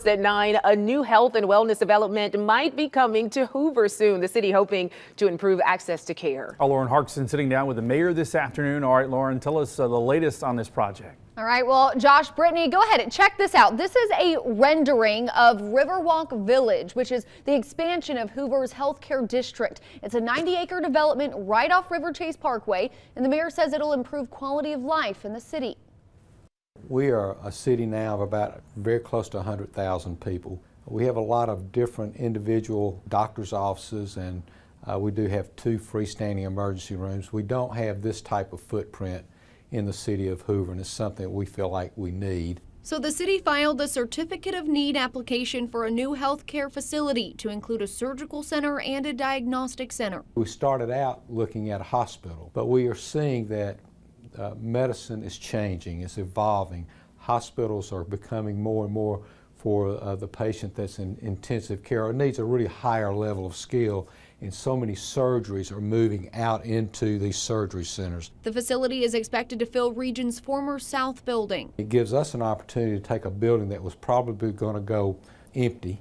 At 9, a new health and wellness development might be coming to Hoover soon. The city hoping to improve access to care. Lauren Harkson sitting down with the mayor this afternoon. All right, Lauren, tell us the latest on this project. All right, well, Josh, Brittany, go ahead and check this out. This is a rendering of Riverwalk Village, which is the expansion of Hoover's healthcare district. It's a 90-acre development right off River Chase Parkway, and the mayor says it'll improve quality of life in the city. We are a city now of about very close to 100,000 people. We have a lot of different individual doctor's offices, and we do have 2 freestanding emergency rooms. We don't have this type of footprint in the city of Hoover, and it's something that we feel like we need. So the city filed the Certificate of Need application for a new health care facility to include a surgical center and a diagnostic center. We started out looking at a hospital, but we are seeing that medicine is changing, it's evolving. Hospitals are becoming more and more for the patient that's in intensive care or needs a really higher level of skill, and so many surgeries are moving out into these surgery centers. The facility is expected to fill Region's former South building. It gives us an opportunity to take a building that was probably going to go empty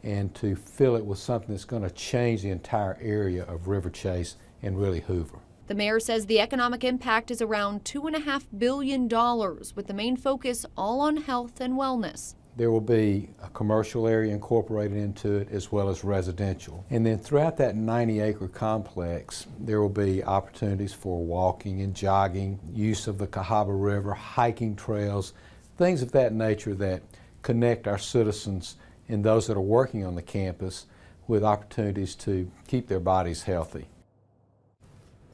and to fill it with something that's going to change the entire area of River Chase and really Hoover. The mayor says the economic impact is around $2.5 billion, with the main focus all on health and wellness. There will be a commercial area incorporated into it as well as residential. And then throughout that 90-acre complex, there will be opportunities for walking and jogging, use of the Cahaba River, hiking trails, things of that nature that connect our citizens and those that are working on the campus with opportunities to keep their bodies healthy.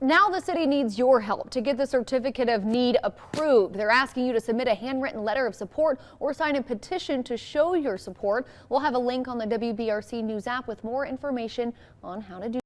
Now the city needs your help to get the Certificate of Need approved. They're asking you to submit a handwritten letter of support or sign a petition to show your support. We'll have a link on the WBRC News app with more information on how to do